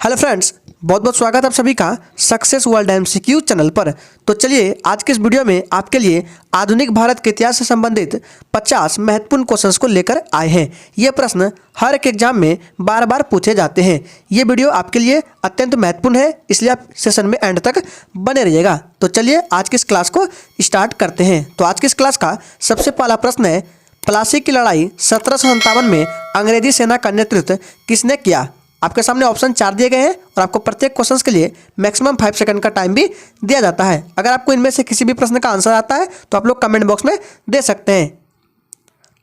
Hello friends, बहुत बहुत स्वागत है आप सभी का सक्सेस वर्ल्ड एमसीक्यू चैनल पर। तो चलिए आज के इस वीडियो में आपके लिए आधुनिक भारत के इतिहास से संबंधित 50 महत्वपूर्ण क्वेश्चंस को लेकर आए हैं। ये प्रश्न हर एक एग्जाम में बार बार पूछे जाते हैं। ये वीडियो आपके लिए अत्यंत महत्वपूर्ण है, इसलिए आप सेशन में एंड तक बने रहिएगा। तो चलिए आज की इस क्लास को स्टार्ट करते हैं। तो आज की इस क्लास का सबसे पहला प्रश्न है, प्लासी की लड़ाई 1757 में अंग्रेजी सेना का नेतृत्व किसने किया? आपके सामने ऑप्शन 4 दिए गए हैं और आपको प्रत्येक क्वेश्चन के लिए मैक्सिमम 5 सेकंड का टाइम भी दिया जाता है। अगर आपको इनमें से किसी भी प्रश्न का आंसर आता है तो आप लोग कमेंट बॉक्स में दे सकते हैं।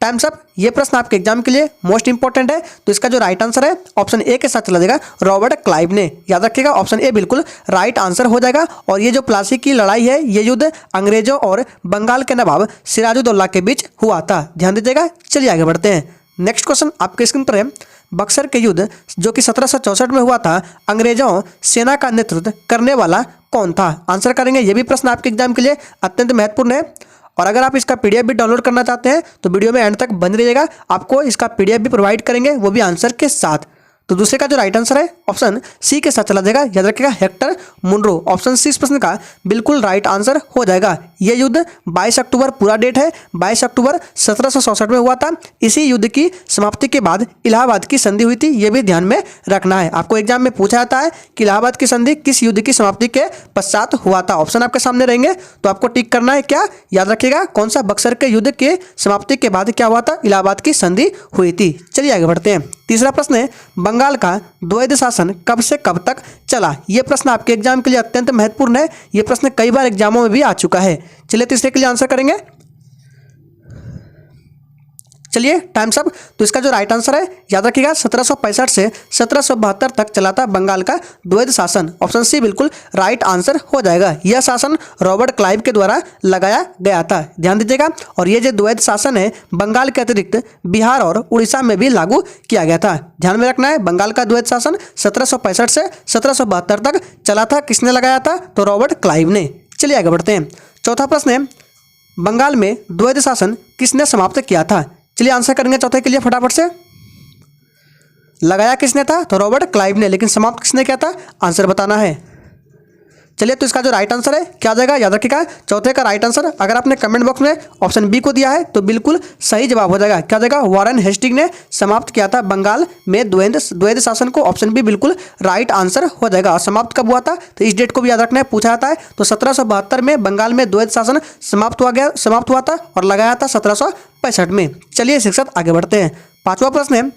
Times up. ये प्रश्न आपके एग्जाम के लिए मोस्ट इंपॉर्टेंट है, तो इसका जो राइट आंसर है ऑप्शन ए के साथ चला जाएगा, रॉबर्ट क्लाइव ने। याद रखिएगा ऑप्शन ए बिल्कुल राइट आंसर हो जाएगा। और ये जो प्लासी की लड़ाई है, ये युद्ध अंग्रेजों और बंगाल के नवाब सिराजुद्दौला के बीच हुआ था। ध्यान दीजिएगा। चलिए आगे बढ़ते हैं। नेक्स्ट क्वेश्चन आपके स्क्रीन पर है, बक्सर के युद्ध जो कि 1764 में हुआ था, अंग्रेजों सेना का नेतृत्व करने वाला कौन था? आंसर करेंगे। ये भी प्रश्न आपके एग्जाम के लिए अत्यंत महत्वपूर्ण है। और अगर आप इसका पीडीएफ भी डाउनलोड करना चाहते हैं तो वीडियो में एंड तक बने रहिएगा, आपको इसका पीडीएफ भी प्रोवाइड करेंगे, वो भी आंसर के साथ। तो दूसरे का जो राइट आंसर है ऑप्शन सी के साथ चला जाएगा। याद रखिएगा हेक्टर मुनरो। ऑप्शन सी इस प्रश्न का बिल्कुल राइट आंसर हो जाएगा। यह युद्ध 22 अक्टूबर पूरा डेट है, 22 अक्टूबर 1767 में हुआ था। इसी युद्ध की समाप्ति के बाद इलाहाबाद की संधि हुई थी, यह भी ध्यान में रखना है। आपको एग्जाम में पूछा जाता है कि इलाहाबाद की संधि किस युद्ध की समाप्ति के पश्चात हुआ था। ऑप्शन आपके सामने रहेंगे तो आपको टिक करना है। क्या याद रखिएगा कौन सा? बक्सर के युद्ध के समाप्ति के बाद क्या हुआ था? इलाहाबाद की संधि हुई थी। चलिए आगे बढ़ते हैं। तीसरा प्रश्न है, बंगाल का द्वैध शासन कब से कब तक चला? यह प्रश्न आपके एग्जाम के लिए अत्यंत महत्वपूर्ण है। यह प्रश्न कई बार एग्जामों में भी आ चुका है। चलिए तीसरे के लिए आंसर करेंगे। चलिए टाइम्स अप। तो इसका जो राइट आंसर है याद रखिएगा 1765 से 1772 तक चला था बंगाल का द्वैध शासन। ऑप्शन सी बिल्कुल राइट आंसर हो जाएगा। यह शासन रॉबर्ट क्लाइव के द्वारा लगाया गया था। ध्यान दीजिएगा। और यह जो द्वैध शासन है बंगाल के अतिरिक्त बिहार और उड़ीसा में भी लागू किया गया था। ध्यान में रखना है, बंगाल का द्वैध शासन 1765 से 1772 तक चला था। किसने लगाया था? तो रॉबर्ट क्लाइव ने। चलिए आगे बढ़ते हैं। चौथा प्रश्न है, बंगाल में द्वैध शासन किसने समाप्त किया था? चलिए आंसर करेंगे चौथे के लिए फटाफट से। लगाया किसने था? तो रॉबर्ट क्लाइव ने। लेकिन समाप्त किसने किया था? आंसर बताना है। चलिए तो इसका जो राइट आंसर है क्या आ जाएगा? याद रखिएगा चौथे का राइट आंसर, अगर आपने कमेंट बॉक्स में ऑप्शन बी को दिया है तो बिल्कुल सही जवाब हो जाएगा। क्या जाएगा? वॉरेन हेस्टिंग ने समाप्त किया था बंगाल में द्वैध शासन को। ऑप्शन बी बिल्कुल राइट आंसर हो जाएगा। और समाप्त कब हुआ था? तो इस डेट को भी याद रखना है, पूछा जाता है। तो 1772 में बंगाल में द्वैध शासन समाप्त हुआ था और लगाया था 1765 में। चलिए शिक्षक आगे बढ़ते हैं। पांचवा प्रश्न है,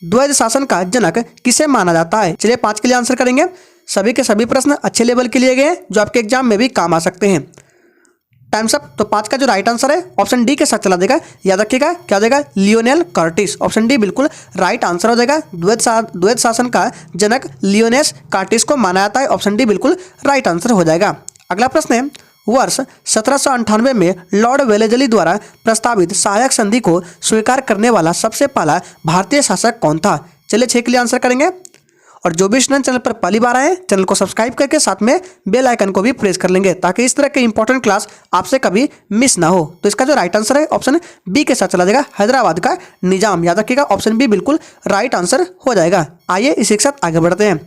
द्वैध शासन का जनक किसे माना जाता है? चलिए 5 के लिए आंसर करेंगे। सभी के सभी प्रश्न अच्छे लेवल के लिए गए हैं जो आपके एग्जाम में भी काम आ सकते हैं। Times up. तो 5 का जो राइट आंसर है ऑप्शन डी के साथ चला जाएगा। याद रखिएगा क्या हो जाएगा? Lionel Curtis. ऑप्शन डी बिल्कुल राइट आंसर हो जाएगा। द्वैध शासन का जनक लियोनेस कार्टिस को माना जाता है। ऑप्शन डी बिल्कुल राइट आंसर हो जाएगा। अगला प्रश्न है, वर्ष 1798 में लॉर्ड वेलेजली द्वारा प्रस्तावित सहायक संधि को स्वीकार करने वाला सबसे पहला भारतीय शासक कौन था? चलिए 6 के लिए आंसर करेंगे। और जो भी स्टूडेंट चैनल पर पहली बार आए चैनल को सब्सक्राइब करके साथ में बेल आइकन को भी प्रेस कर लेंगे ताकि इस तरह के इंपॉर्टेंट क्लास आपसे कभी मिस ना हो। तो इसका जो राइट आंसर है ऑप्शन बी के साथ चला जाएगा, हैदराबाद का निजाम। याद रखिएगा ऑप्शन बी बिल्कुल राइट आंसर हो जाएगा। आइए इसी के साथ आगे बढ़ते हैं।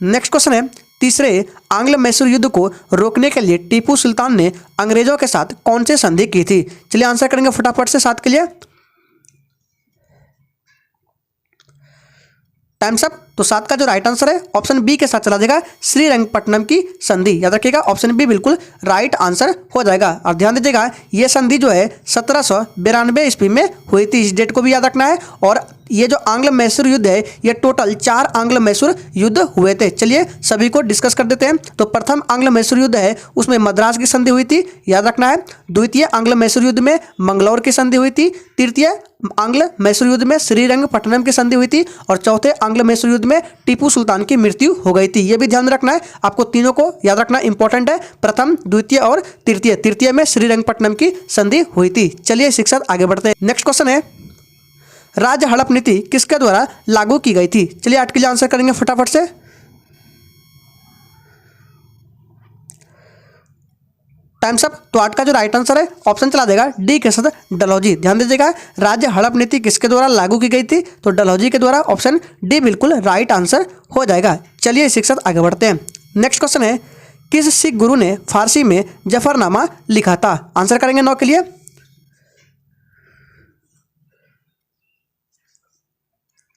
नेक्स्ट क्वेश्चन है, तीसरे आंग्ल मैसूर युद्ध को रोकने के लिए टीपू सुल्तान ने अंग्रेजों के साथ कौन सी संधि की थी? चलिए आंसर करेंगे फटाफट से 7 के लिए। Times up. तो 7 का जो राइट आंसर है ऑप्शन बी के साथ चला जाएगा, श्रीरंगपट्टनम की संधि। याद रखिएगा ऑप्शन बी बिल्कुल राइट आंसर हो जाएगा। और ध्यान दीजिएगा ये संधि जो है 1792 ईस्वी में हुई थी। इस डेट को भी याद रखना है। और ये जो आंग्ल मैसूर युद्ध है ये टोटल 4 आंग्ल मैसूर युद्ध हुए थे। चलिए सभी को डिस्कस कर देते हैं। तो प्रथम आंग्ल मैसूर युद्ध है उसमें मद्रास की संधि हुई थी, याद रखना है। द्वितीय आंग्ल मैसूर युद्ध में मंगलौर की संधि हुई थी। तृतीय आंग्ल मैसूर युद्ध में श्रीरंगपट्टनम की संधि हुई थी। और चौथे आंग्ल मैसूर युद्ध में टीपू सुल्तान की मृत्यु हो गई थी। यह भी ध्यान रखना है, आपको तीनों को याद रखना इंपॉर्टेंट है। प्रथम, द्वितीय और तृतीय। तृतीय में श्रीरंगपट्टनम की संधि हुई थी। चलिए शिक्षक आगे बढ़ते हैं। नेक्स्ट क्वेश्चन है, राज्य हड़प नीति किसके द्वारा लागू की गई थी? चलिए 8 के लिए आंसर करेंगे फटाफट से। Times up. तो आज का जो राइट आंसर है ऑप्शन चला देगा डी के साथ डलहौजी। ध्यान दीजिएगा, राज्य हड़प नीति किसके द्वारा लागू की गई थी? तो डलहौजी के द्वारा। ऑप्शन डी बिल्कुल राइट आंसर हो जाएगा। चलिए इसी के साथ आगे बढ़ते हैं। नेक्स्ट क्वेश्चन है, किस सिख गुरु ने फारसी में जफरनामा लिखा था? आंसर करेंगे 9 के लिए।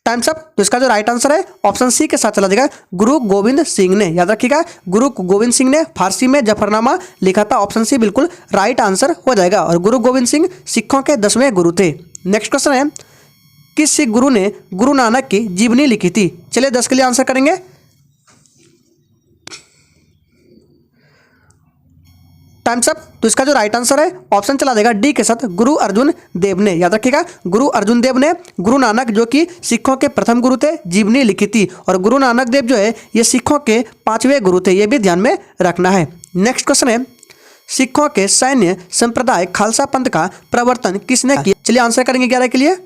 Times up. तो इसका जो राइट आंसर है ऑप्शन सी के साथ चला जाएगा गुरु गोविंद सिंह ने। याद रखिएगा, गुरु गोविंद सिंह ने फारसी में जफरनामा लिखा था। ऑप्शन सी बिल्कुल राइट आंसर हो जाएगा। और गुरु गोविंद सिंह सिखों के 10वें गुरु थे। नेक्स्ट क्वेश्चन है, किस सिख गुरु ने गुरु नानक की जीवनी लिखी थी? चलिए 10 के लिए आंसर करेंगे। Times up. तो इसका जो राइट आंसर है ऑप्शन चला देगा डी के साथ गुरु अर्जुन देव ने। याद रखिएगा, गुरु अर्जुन देव ने गुरु नानक जो कि सिखों के प्रथम गुरु थे जीवनी लिखी थी। और गुरु नानक देव जो है ये सिखों के 5वें गुरु थे, ये भी ध्यान में रखना है। नेक्स्ट क्वेश्चन है, सिखों के सैन्य संप्रदाय खालसा पंथ का प्रवर्तन किसने किया? चलिए आंसर करेंगे 11 के लिए।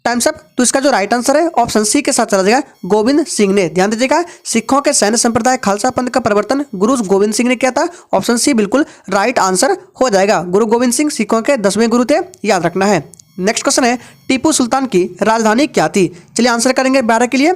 Times up. तो इसका जो राइट आंसर है ऑप्शन सी के साथ चला जाएगा गोविंद सिंह ने। ध्यान दीजिएगा, सिखों के सैन्य संप्रदाय खालसा पंथ का प्रवर्तन गुरु गोविंद सिंह ने किया था। ऑप्शन सी बिल्कुल राइट आंसर हो जाएगा। गुरु गोविंद सिंह सिखों के 10वें गुरु थे, याद रखना है। नेक्स्ट क्वेश्चन है, टीपू सुल्तान की राजधानी क्या थी? चलिए आंसर करेंगे 12 के लिए।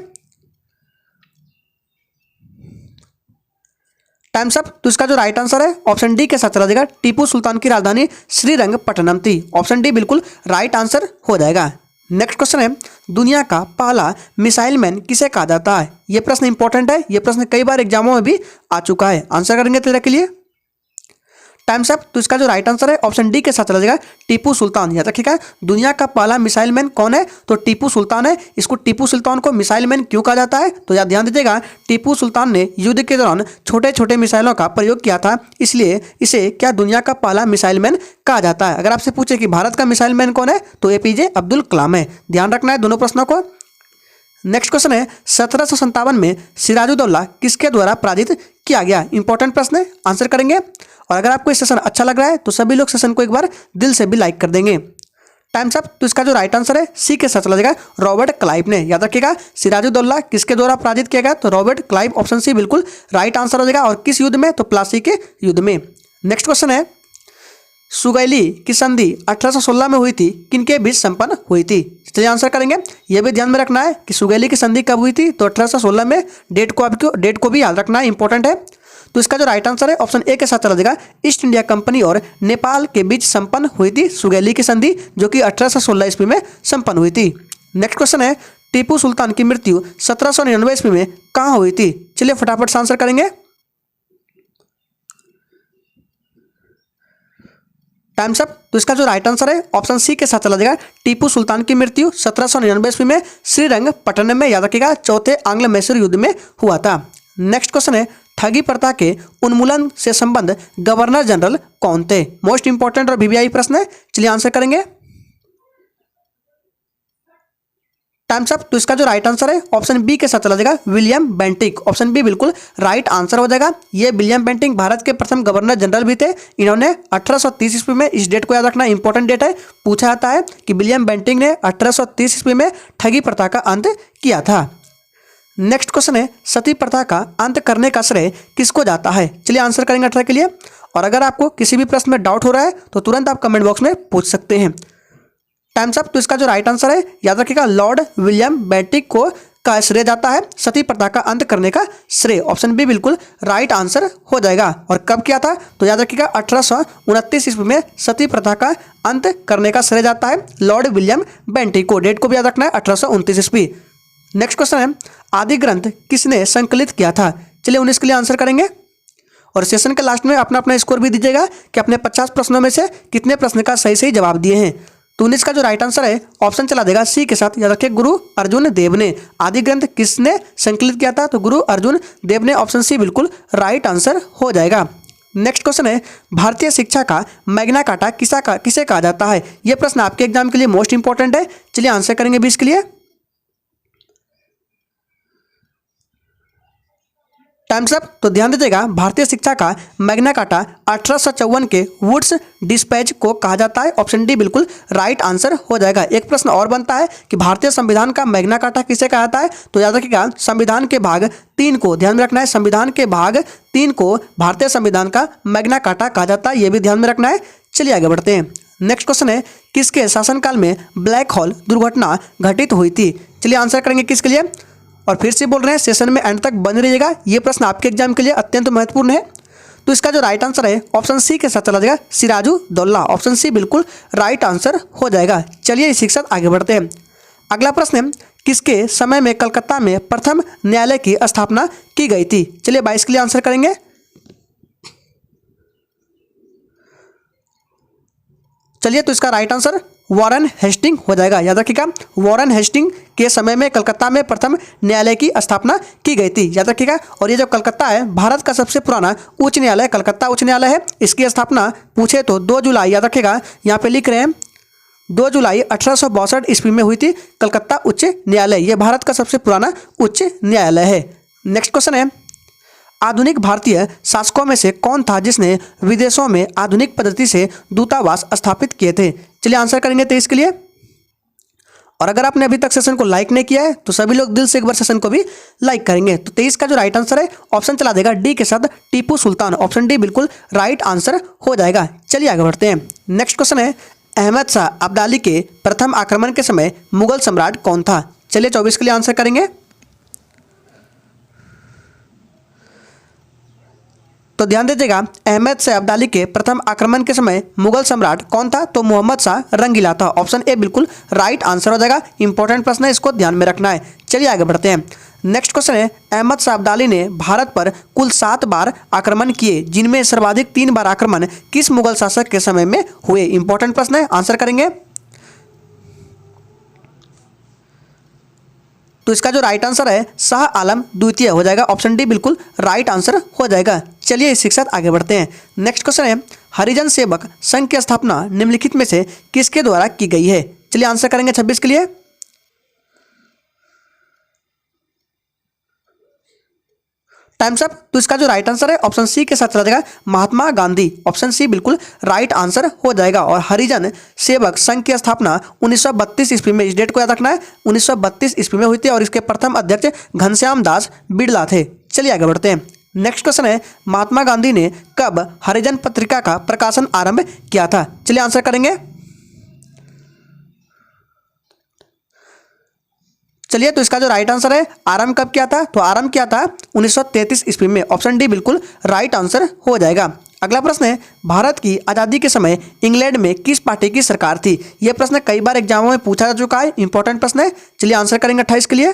Times up. तो इसका जो राइट आंसर है ऑप्शन डी के साथ चला जाएगा टीपू सुल्तान की राजधानी श्रीरंगपट्टनम थी। ऑप्शन डी बिल्कुल राइट आंसर हो जाएगा। नेक्स्ट क्वेश्चन है, दुनिया का पहला मिसाइल मैन किसे कहा जाता है? यह प्रश्न इंपॉर्टेंट है, यह प्रश्न कई बार एग्जामों में भी आ चुका है। आंसर करेंगे 13 के लिए। Times up. तो इसका जो राइट आंसर है ऑप्शन डी के साथ चला जाएगा टीपू सुल्तान। याद रखिएगा, दुनिया का पहला मिसाइल मैन कौन है? तो टीपू सुल्तान है। इसको टीपू सुल्तान को मिसाइल मैन क्यों कहा जाता है? तो याद ध्यान दीजिएगा, टीपू सुल्तान ने युद्ध के दौरान छोटे छोटे मिसाइलों का प्रयोग किया था, इसलिए इसे क्या दुनिया का पहला मिसाइल मैन कहा जाता है। अगर आपसे पूछे कि भारत का मिसाइल मैन कौन है, तो एपीजे अब्दुल कलाम है। ध्यान रखना है दोनों प्रश्नों को। नेक्स्ट क्वेश्चन है, 1757 में सिराजुद्दौला किसके द्वारा पराजित किया गया? इंपॉर्टेंट प्रश्न है, आंसर करेंगे। और अगर आपको ये सेशन अच्छा लग रहा है तो सभी लोग सेशन को एक बार दिल से भी लाइक कर देंगे। Times up. तो इसका जो राइट आंसर है सी के साथ चला जाएगा रॉबर्ट क्लाइव ने। याद रखिएगा, सिराजुद्दौला किसके द्वारा पराजित किया गया? तो रॉबर्ट क्लाइव। ऑप्शन सी बिल्कुल राइट आंसर हो जाएगा। और किस युद्ध में? तो प्लासी के युद्ध में। नेक्स्ट क्वेश्चन है, सुगैली की संधि 1816 में हुई थी, किनके बीच संपन्न हुई थी? चलिए आंसर करेंगे। यह भी ध्यान में रखना है कि सुगैली की संधि कब हुई थी? तो 1816 में। डेट को भी याद रखना है, इंपॉर्टेंट है। तो इसका जो राइट आंसर है ऑप्शन ए के साथ चला जाएगा ईस्ट इंडिया कंपनी और नेपाल के बीच संपन्न हुई थी सुगैली की संधि, जो कि 1816 ईस्वी में संपन्न हुई थी। नेक्स्ट क्वेश्चन है, टीपू सुल्तान की मृत्यु 1799 ईस्वी में कहाँ हुई थी? चलिए फटाफट से आंसर करेंगे। Times up. तो इसका जो राइट आंसर है ऑप्शन सी के साथ चला जाएगा टीपू सुल्तान की मृत्यु 1799 ईस्वी में श्रीरंगपट्टनम में। याद रखिएगा, चौथे आंग्ल मैसूर युद्ध में हुआ था। नेक्स्ट क्वेश्चन है, ठगी प्रथा के उन्मूलन से संबंध गवर्नर जनरल कौन थे? मोस्ट इंपॉर्टेंट और वीवीआई प्रश्न है। चलिए आंसर करेंगे। Times up. तो इसका जो राइट आंसर है ऑप्शन बी के साथ चला जाएगा विलियम बेंटिक। ऑप्शन बी बिल्कुल राइट आंसर हो जाएगा। ये विलियम बेंटिक भारत के प्रथम गवर्नर जनरल भी थे। इन्होंने 1830 ईस्वी में, इस डेट को याद रखना, इंपॉर्टेंट डेट है, पूछा जाता है कि विलियम बेंटिक ने 1830 ईस्वी में ठगी प्रथा का अंत किया था। नेक्स्ट क्वेश्चन है, सती प्रथा का अंत करने का श्रेय किसको जाता है? चलिए आंसर करेंगे 18 के लिए। और अगर आपको किसी भी प्रश्न में डाउट हो रहा है तो तुरंत आप कमेंट बॉक्स में पूछ सकते हैं। Times up. तो इसका जो राइट आंसर है, याद रखिएगा, लॉर्ड विलियम बेंटिक को का श्रेय जाता है सती प्रथा का अंत करने का श्रेय। ऑप्शन बी बिल्कुल राइट आंसर हो जाएगा। और कब किया था? तो याद रखिएगा 1829 ईस्वी में सती प्रथा का अंत करने का श्रेय जाता है लॉर्ड विलियम बेंटिक को। डेट को भी याद रखना है, 1829 ईस्वी। नेक्स्ट क्वेश्चन है, आदि ग्रंथ किसने संकलित किया था? चलिए 19 के लिए आंसर करेंगे। और सेशन के लास्ट में अपना अपना स्कोर भी दीजिएगा कि अपने 50 प्रश्नों में से कितने प्रश्न का सही सही जवाब दिए हैं। तो 19 का जो राइट आंसर है ऑप्शन चला देगा सी के साथ। याद रखिए, गुरु अर्जुन देव ने। आदि ग्रंथ किसने संकलित किया था? तो गुरु अर्जुन देव ने। ऑप्शन सी बिल्कुल राइट आंसर हो जाएगा। नेक्स्ट क्वेश्चन है, भारतीय शिक्षा का मैग्ना कार्टा किसे कहा जाता है? यह प्रश्न आपके एग्जाम के लिए मोस्ट इंपॉर्टेंट है। चलिए आंसर करेंगे 20 के लिए। Times up. तो ध्यान दीजिएगा, भारतीय शिक्षा का मैग्ना कार्टा 1854 के वुड्स डिस्पैच को कहा जाता है। ऑप्शन डी बिल्कुल राइट आंसर हो जाएगा। एक प्रश्न और बनता है कि भारतीय संविधान का मैग्ना कार्टा किसे कहा जाता है, तो याद रखिएगा संविधान के भाग 3 को ध्यान में रखना है। संविधान के भाग 3 को भारतीय संविधान का मैग्ना कार्टा कहा जाता है, यह भी ध्यान में रखना है। चलिए आगे बढ़ते हैं। नेक्स्ट क्वेश्चन है, किसके शासनकाल में ब्लैक होल दुर्घटना घटित हुई थी। चलिए आंसर करेंगे किसके लिए, और फिर से बोल रहे हैं सेशन में एंड तक बने रहिएगा, ये प्रश्न आपके एग्जाम के लिए अत्यंत महत्वपूर्ण है। तो इसका जो राइट आंसर है ऑप्शन सी के साथ चला जाएगा, सिराजुद्दौला। ऑप्शन सी बिल्कुल राइट आंसर हो जाएगा। चलिए इसी के साथ आगे बढ़ते हैं। अगला प्रश्न है, किसके समय में कलकत्ता में प्रथम न्यायालय की स्थापना की गई थी। चलिए 22 के लिए आंसर करेंगे। चलिए तो इसका राइट आंसर वॉरेन हेस्टिंग हो जाएगा। याद रखिएगा, वॉरेन हेस्टिंग के समय में कलकत्ता में प्रथम न्यायालय की स्थापना की गई थी। याद रखिएगा, और ये जो कलकत्ता है भारत का सबसे पुराना उच्च न्यायालय कलकत्ता उच्च न्यायालय है। इसकी स्थापना पूछे तो 2 जुलाई, याद रखिएगा यहाँ पे लिख रहे हैं 2 जुलाई 1862 ईस्वी में हुई थी कलकत्ता उच्च न्यायालय। ये भारत का सबसे पुराना उच्च न्यायालय है। नेक्स्ट क्वेश्चन है, आधुनिक भारतीय शासकों में से कौन था जिसने विदेशों में आधुनिक पद्धति से दूतावास स्थापित किए थे। चलिए आंसर करेंगे 23 के लिए। और अगर आपने अभी तक सेशन को लाइक नहीं किया है तो सभी लोग दिल से एक बार सेशन को भी लाइक करेंगे। तो 23 का जो राइट आंसर है ऑप्शन चला देगा डी के साथ, टीपू सुल्तान। ऑप्शन डी बिल्कुल राइट आंसर हो जाएगा। चलिए आगे बढ़ते हैं। नेक्स्ट क्वेश्चन है, अहमद शाह अब्दाली के प्रथम आक्रमण के समय मुगल सम्राट कौन था। चलिए 24 के लिए आंसर करेंगे। तो ध्यान दीजिएगा, अहमद शाह अब्दाली के प्रथम आक्रमण के समय मुगल सम्राट कौन था, तो मोहम्मद शाह रंगीला था। ऑप्शन ए बिल्कुल राइट आंसर हो जाएगा। इंपॉर्टेंट प्रश्न है, इसको ध्यान में रखना है। चलिए आगे बढ़ते हैं। नेक्स्ट क्वेश्चन है, अहमद शाह अब्दाली ने भारत पर कुल 7 बार आक्रमण किए, जिनमें सर्वाधिक 3 बार आक्रमण किस मुगल शासक के समय में हुए। इंपॉर्टेंट प्रश्न है, आंसर करेंगे। तो इसका जो राइट आंसर है शाह आलम द्वितीय हो जाएगा। ऑप्शन डी बिल्कुल राइट आंसर हो जाएगा। चलिए इसी के साथ आगे बढ़ते हैं। नेक्स्ट क्वेश्चन है, हरिजन सेवक संघ की स्थापना निम्नलिखित में से किसके द्वारा की गई है। चलिए आंसर करेंगे 26 के लिए। Times up. तो इसका जो राइट आंसर है ऑप्शन सी के साथ चला जाएगा, महात्मा गांधी। ऑप्शन सी बिल्कुल राइट आंसर हो जाएगा। और हरिजन सेवक संघ की स्थापना 1932 ईस्वी में, इस डेट को याद रखना है, 1932 ईस्वी में हुई थी और इसके प्रथम अध्यक्ष घनश्याम दास बिड़ला थे। चलिए आगे बढ़ते हैं। नेक्स्ट क्वेश्चन है, महात्मा गांधी ने कब हरिजन पत्रिका का प्रकाशन आरंभ किया था। चलिए आंसर करेंगे। चलिए तो इसका जो राइट आंसर है, आरंभ कब किया था, तो आरंभ किया था 1933 ईस्वी में। ऑप्शन डी बिल्कुल राइट आंसर हो जाएगा। अगला प्रश्न है, भारत की आज़ादी के समय इंग्लैंड में किस पार्टी की सरकार थी। यह प्रश्न कई बार एग्जामों में पूछा जा चुका है, इंपॉर्टेंट प्रश्न है। चलिए आंसर करेंगे 28 के लिए।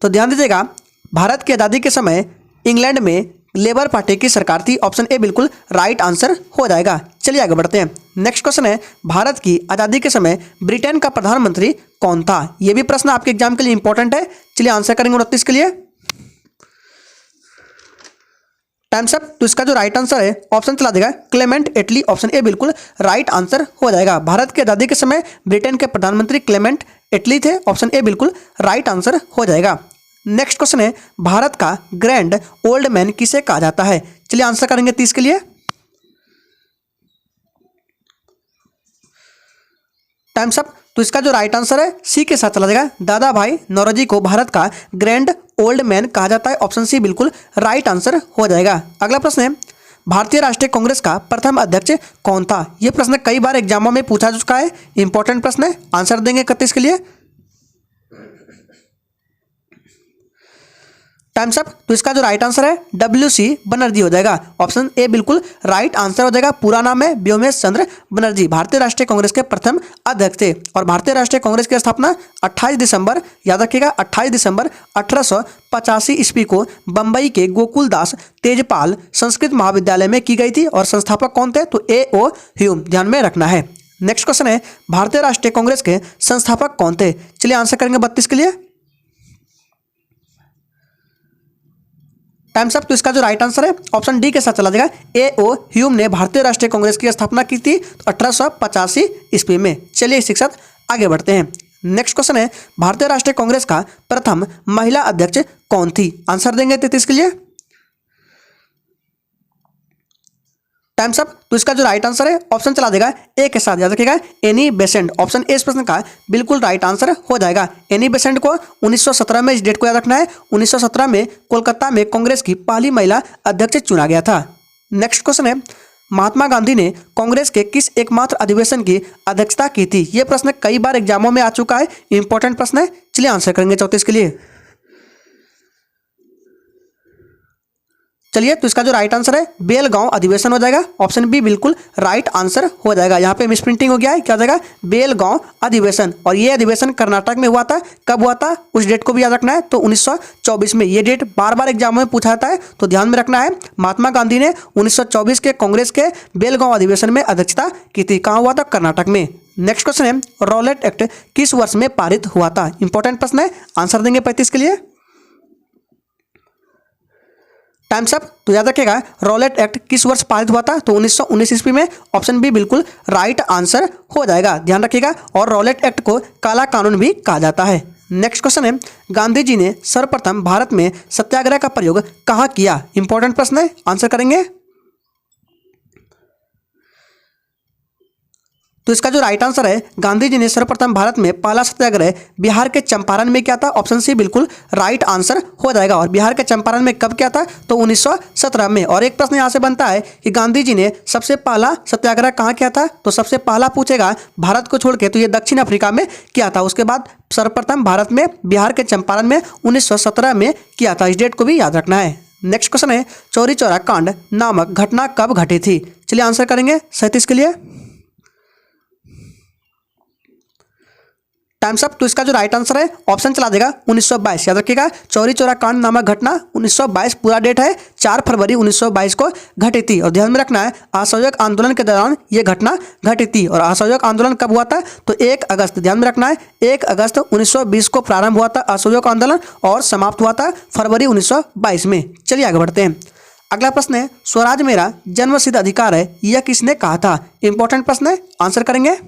तो ध्यान दीजिएगा, भारत की आज़ादी के समय इंग्लैंड में लेबर पार्टी की सरकार थी। ऑप्शन ए बिल्कुल राइट आंसर हो जाएगा। चलिए आगे बढ़ते हैं। नेक्स्ट क्वेश्चन है, भारत की आज़ादी के समय ब्रिटेन का प्रधानमंत्री कौन था। यह भी प्रश्न आपके एग्जाम के लिए इंपॉर्टेंट है। चलिए आंसर करेंगे 29 के लिए। Times up. तो इसका जो राइट आंसर है ऑप्शन चला देगा क्लेमेंट एटली। ऑप्शन ए बिल्कुल राइट आंसर हो जाएगा। भारत की आज़ादी के समय ब्रिटेन के प्रधानमंत्री क्लेमेंट एटली थे। ऑप्शन ए बिल्कुल राइट आंसर हो जाएगा। नेक्स्ट क्वेश्चन है, भारत का ग्रैंड ओल्ड मैन किसे कहा जाता है। चलिए आंसर करेंगे 30 के लिए। Times up. तो इसका जो राइट आंसर है सी के साथ चला जाएगा, दादा भाई नौरोजी को भारत का ग्रैंड ओल्ड मैन कहा जाता है। ऑप्शन सी बिल्कुल राइट आंसर हो जाएगा। अगला प्रश्न है, भारतीय राष्ट्रीय कांग्रेस का प्रथम अध्यक्ष कौन था। यह प्रश्न कई बार एग्जामों में पूछा जा चुका है, इंपॉर्टेंट प्रश्न है। आंसर देंगे 31 के लिए। Times up. तो इसका जो राइट आंसर है WC बनर्जी हो जाएगा। ऑप्शन ए बिल्कुल राइट आंसर हो जाएगा। पूरा नाम है व्योमेश चंद्र बनर्जी, भारतीय राष्ट्रीय कांग्रेस के प्रथम अध्यक्ष थे। और भारतीय राष्ट्रीय कांग्रेस की स्थापना 28 दिसंबर, याद रखिएगा 28 दिसंबर 1885 ईस्वी को बंबई के गोकुल दास तेजपाल संस्कृत महाविद्यालय में की गई थी। और संस्थापक कौन थे, तो A.O. ह्यूम, ध्यान में रखना है। नेक्स्ट क्वेश्चन है, भारतीय राष्ट्रीय कांग्रेस के संस्थापक कौन थे। चलिए आंसर करेंगे 32 के लिए। Times up. तो इसका जो राइट आंसर है ऑप्शन डी के साथ चला जाएगा, A.O. ह्यूम ने भारतीय राष्ट्रीय कांग्रेस की स्थापना की थी 1885 ईस्वी में। चलिए इसी के साथ आगे बढ़ते हैं। नेक्स्ट क्वेश्चन है, भारतीय राष्ट्रीय कांग्रेस का प्रथम महिला अध्यक्ष कौन थी? आंसर देंगे 33 के लिए। Times up. तो इसका जो राइट आंसर है ऑप्शन चला देगा ए के साथ, याद रखिएगा एनी बेसेंट। ऑप्शन ए इस प्रश्न का बिल्कुल राइट आंसर हो जाएगा। एनी बेसेंट को 1917 में, इस डेट को याद रखना है, 1917 में कोलकाता में कांग्रेस की पहली महिला अध्यक्ष चुना गया था। नेक्स्ट क्वेश्चन है, महात्मा गांधी ने कांग्रेस के किस एकमात्र अधिवेशन की अध्यक्षता की थी? यह प्रश्न कई बार एग्जामों में आ चुका है, इंपॉर्टेंट प्रश्न है। चलिए आंसर करेंगे 34 के लिए। चलिए, तो इसका जो राइट आंसर है बेलगांव अधिवेशन हो जाएगा। ऑप्शन बी बिल्कुल राइट आंसर हो जाएगा। यहाँ पे मिसप्रिंटिंग हो गया है, क्या हो जाएगा बेलगांव अधिवेशन। और ये अधिवेशन कर्नाटक में हुआ था। कब हुआ था उस डेट को भी याद रखना है, तो 1924 में। ये डेट बार बार एग्जाम में पूछा जाता है, तो ध्यान में रखना है। महात्मा गांधी ने 1924 के कांग्रेस के बेलगांव अधिवेशन में अध्यक्षता की थी। कहाँ हुआ था? कर्नाटक में। नेक्स्ट क्वेश्चन है, रॉलेट एक्ट किस वर्ष में पारित हुआ था? इंपॉर्टेंट प्रश्न है, आंसर देंगे 35 के लिए। Times up. तो याद रखिएगा रॉलेट एक्ट किस वर्ष पारित हुआ था? तो 1919 ईस्वी में। ऑप्शन बी बिल्कुल राइट आंसर हो जाएगा, ध्यान रखिएगा। और रॉलेट एक्ट को काला कानून भी कहा जाता है। नेक्स्ट क्वेश्चन है, गांधी जी ने सर्वप्रथम भारत में सत्याग्रह का प्रयोग कहाँ किया? इंपॉर्टेंट प्रश्न है, आंसर करेंगे। तो इसका जो राइट आंसर है, गांधी जी ने सर्वप्रथम भारत में पहला सत्याग्रह बिहार के चंपारण में किया था। ऑप्शन सी बिल्कुल राइट आंसर हो जाएगा। और बिहार के चंपारण में कब किया था? तो 1917 में। और एक प्रश्न यहाँ से बनता है कि गांधी जी ने सबसे पहला सत्याग्रह कहाँ किया था? तो सबसे पहला पूछेगा भारत को छोड़ के, तो ये दक्षिण अफ्रीका में किया था। उसके बाद सर्वप्रथम भारत में बिहार के चंपारण में 1917 में किया था। इस डेट को भी याद रखना है। नेक्स्ट क्वेश्चन है, चौरी चौरा कांड नामक घटना कब घटी थी? चलिए आंसर करेंगे 37 के लिए। Times up. तो इसका जो राइट आंसर है ऑप्शन चला देगा 1922। याद रखिएगा चौरी चौरा कांड नामक घटना 1922 पूरा डेट है, 4 फरवरी 1922 को घटी थी। और ध्यान में रखना है असहयोग आंदोलन के दौरान यह घटना घटी थी। और असहयोग आंदोलन कब हुआ था? तो 1 अगस्त, ध्यान में रखना है 1 अगस्त 1920 को प्रारंभ हुआ था असहयोग आंदोलन, और समाप्त हुआ था फरवरी 1922 में। चलिए आगे बढ़ते हैं। अगला प्रश्न है, स्वराज मेरा जन्मसिद्ध अधिकार है, यह किसने कहा था? इंपॉर्टेंट प्रश्न है, आंसर करेंगे।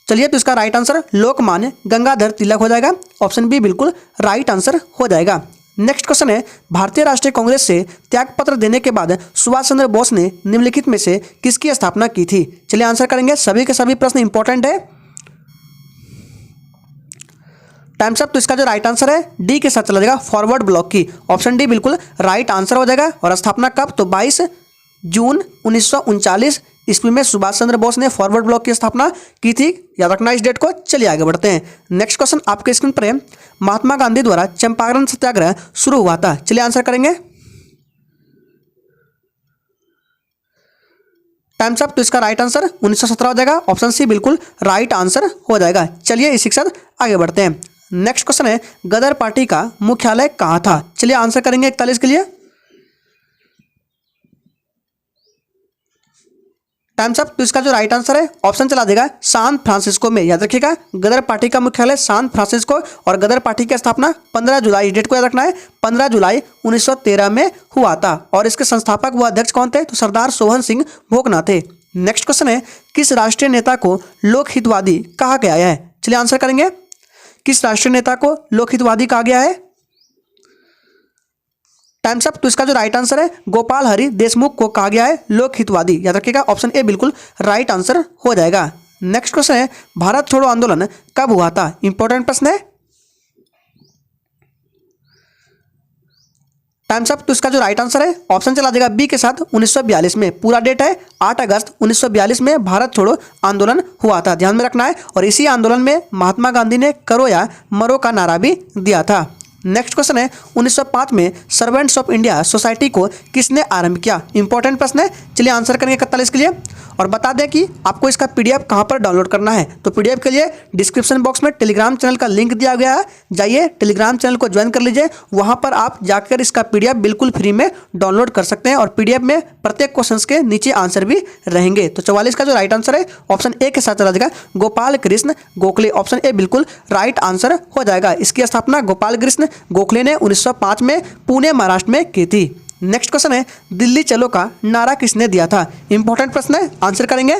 चलिए, तो इसका राइट आंसर लोकमान्य गंगाधर तिलक हो जाएगा। ऑप्शन बी बिल्कुल राइट आंसर हो जाएगा। नेक्स्ट क्वेश्चन है, भारतीय राष्ट्रीय कांग्रेस से त्यागपत्र देने के बाद सुभाष चंद्र बोस ने निम्नलिखित में से किसकी स्थापना की थी? चलिए आंसर करेंगे। सभी के सभी प्रश्न इंपॉर्टेंट है। Times up. तो इसका जो राइट आंसर है डी के साथ चला जाएगा फॉरवर्ड ब्लॉक की। ऑप्शन डी बिल्कुल राइट आंसर हो जाएगा। और स्थापना कब? तो 22 जून 1939 ईस्वी में सुभाष चंद्र बोस ने फॉरवर्ड ब्लॉक की स्थापना की थी। याद रखना इस डेट को। चलिए आगे बढ़ते हैं। नेक्स्ट क्वेश्चन आपके स्क्रीन पर है, महात्मा गांधी द्वारा चंपारण सत्याग्रह शुरू हुआ था। चलिए आंसर करेंगे। Times up. तो इसका राइट आंसर 1917 हो जाएगा। ऑप्शन सी बिल्कुल राइट आंसर हो जाएगा। चलिए इसी के साथ आगे बढ़ते हैं। नेक्स्ट क्वेश्चन है, गदर पार्टी का मुख्यालय कहाँ था? चलिए आंसर करेंगे 41 के लिए। Times up. तो इसका जो राइट आंसर है ऑप्शन चला देगा सैन फ्रांसिस्को में। याद रखिएगा गदर पार्टी का मुख्यालय सैन फ्रांसिस्को। और गदर पार्टी की स्थापना 15 जुलाई, डेट को याद रखना है, 15 जुलाई 1913 में हुआ था। और इसके संस्थापक व अध्यक्ष कौन थे? तो सरदार सोहन सिंह भोगना थे। नेक्स्ट क्वेश्चन है, किस राष्ट्रीय नेता को लोकहितवादी कहा गया है? चलिए आंसर करेंगे। किस राष्ट्रीय नेता को लोकहितवादी कहा गया है? Times up. तो इसका जो राइट आंसर है गोपाल हरि देशमुख को कहा गया है लोकहितवादी। याद रखिएगा ऑप्शन ए बिल्कुल राइट आंसर हो जाएगा। नेक्स्ट क्वेश्चन है, भारत छोड़ो आंदोलन कब हुआ था? इंपॉर्टेंट प्रश्न है। Times up. तो इसका जो राइट आंसर है ऑप्शन चला देगा बी के साथ 1942 में। पूरा डेट है 8 अगस्त 1942 में भारत छोड़ो आंदोलन हुआ था। ध्यान में रखना है। और इसी आंदोलन में महात्मा गांधी ने करो या मरो का नारा भी दिया था। नेक्स्ट क्वेश्चन है, 1905 में सर्वेंट्स ऑफ इंडिया सोसाइटी को किसने आरंभ किया? इंपॉर्टेंट प्रश्न है। चलिए आंसर करेंगे 41 के लिए। और बता दें कि आपको इसका पीडीएफ कहाँ पर डाउनलोड करना है। तो पीडीएफ के लिए डिस्क्रिप्शन बॉक्स में टेलीग्राम चैनल का लिंक दिया गया है, जाइए टेलीग्राम चैनल को ज्वाइन कर लीजिए। वहाँ पर आप जाकर इसका पीडीएफ बिल्कुल फ्री में डाउनलोड कर सकते हैं। और पीडीएफ में प्रत्येक क्वेश्चन के नीचे आंसर भी रहेंगे। तो 44 का जो राइट आंसर है ऑप्शन ए के साथ चला जाएगा गोपाल कृष्ण गोखले। ऑप्शन ए बिल्कुल राइट आंसर हो जाएगा। इसकी स्थापना गोपाल कृष्ण गोखले ने 1905 में पुणे महाराष्ट्र में की थी। नेक्स्ट क्वेश्चन है, दिल्ली चलो का नारा किसने दिया था? इंपॉर्टेंट प्रश्न है, आंसर करेंगे।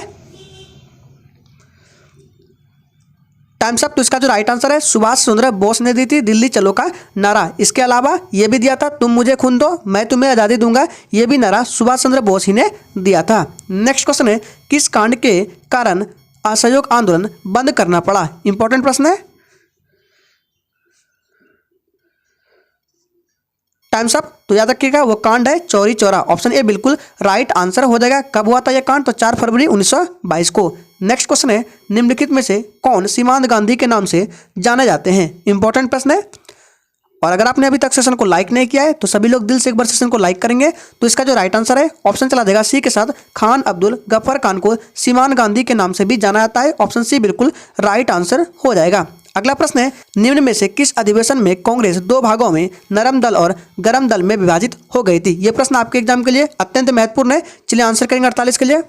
Times up. तो इसका जो राइट आंसर है सुभाष चंद्र बोस ने दी थी दिल्ली चलो का नारा। इसके अलावा ये भी दिया था तुम मुझे खून दो मैं तुम्हें आज़ादी दूंगा, ये भी नारा सुभाष चंद्र बोस ही ने दिया था। नेक्स्ट क्वेश्चन है किस कांड के कारण असहयोग आंदोलन बंद करना पड़ा? इंपॉर्टेंट प्रश्न है। Times up. तो याद रखिएगा वो कांड है चौरी चौरा। ऑप्शन ए बिल्कुल राइट आंसर हो जाएगा। कब हुआ था यह कांड? तो 4 फरवरी 1922 को। नेक्स्ट क्वेश्चन है निम्नलिखित में से कौन सीमांत गांधी के नाम से जाने जाते हैं? इंपॉर्टेंट प्रश्न है। और अगर आपने अभी तक सेशन को लाइक नहीं किया है तो सभी लोग दिल से एक बार सेशन को लाइक करेंगे। तो इसका जो राइट आंसर है ऑप्शन चला देगा सी के साथ, खान अब्दुल गफ्फार खान को सीमांत गांधी के नाम से भी जाना जाता है। ऑप्शन सी बिल्कुल राइट आंसर हो जाएगा। अगला प्रश्न है निम्न में से किस अधिवेशन में कांग्रेस 2 भागों में नरम दल और गरम दल में विभाजित हो गई थी? यह प्रश्न आपके एग्जाम के लिए अत्यंत महत्वपूर्ण है। चलिए आंसर करेंगे 48 के लिए।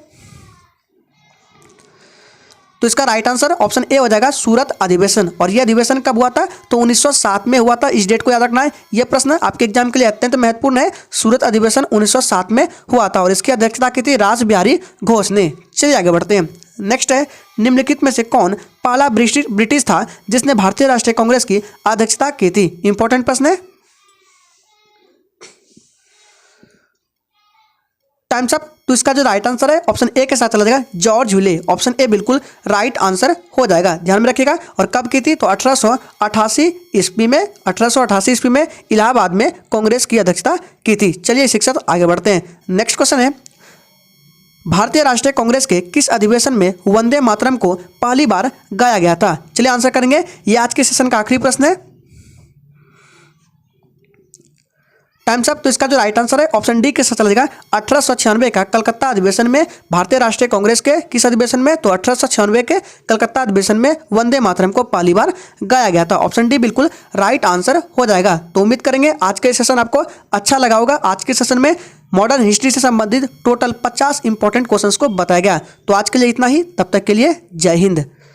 तो इसका राइट आंसर ऑप्शन ए हो जाएगा सूरत अधिवेशन। और यह अधिवेशन कब हुआ था? तो 1907 में हुआ था। इस डेट को याद रखना है। यह प्रश्न आपके एग्जाम के लिए अत्यंत महत्वपूर्ण है। सूरत अधिवेशन 1907 में हुआ था और इसकी अध्यक्षता की थी रास बिहारी घोष ने। चलिए आगे बढ़ते हैं। नेक्स्ट है निम्नलिखित में से कौन पहला ब्रिटिश था जिसने भारतीय राष्ट्रीय कांग्रेस की अध्यक्षता की थी? इंपॉर्टेंट प्रश्न है। Times up. तो इसका जो राइट आंसर है ऑप्शन ए के साथ चला जाएगा जॉर्ज व्हीले। ऑप्शन ए बिल्कुल राइट आंसर हो जाएगा। ध्यान में रखिएगा। और कब की थी? तो 1888 ईस्वी में 1888 ईस्वी में इलाहाबाद में कांग्रेस की अध्यक्षता की थी। चलिए शिक्षक आगे बढ़ते हैं। नेक्स्ट क्वेश्चन है भारतीय राष्ट्रीय कांग्रेस के किस अधिवेशन में वंदे मातरम को पहली बार गाया गया था? चलिए आंसर करेंगे। यह आज के सेशन का आखिरी प्रश्न है। Times up. तो इसका जो राइट आंसर है ऑप्शन डी के साथ चला जाएगा 1896 का कलकत्ता अधिवेशन में भारतीय राष्ट्रीय कांग्रेस के किस अधिवेशन में? तो 1896 के कलकत्ता अधिवेशन में वंदे मातरम को पहली बार गाया गया था। ऑप्शन डी बिल्कुल राइट आंसर हो जाएगा। तो उम्मीद करेंगे आज का सेशन आपको अच्छा लगा होगा। आज के सेशन में मॉडर्न हिस्ट्री से संबंधित टोटल 50 इंपॉर्टेंट क्वेश्चंस को बताया गया। तो आज के लिए इतना ही। तब तक के लिए जय हिंद।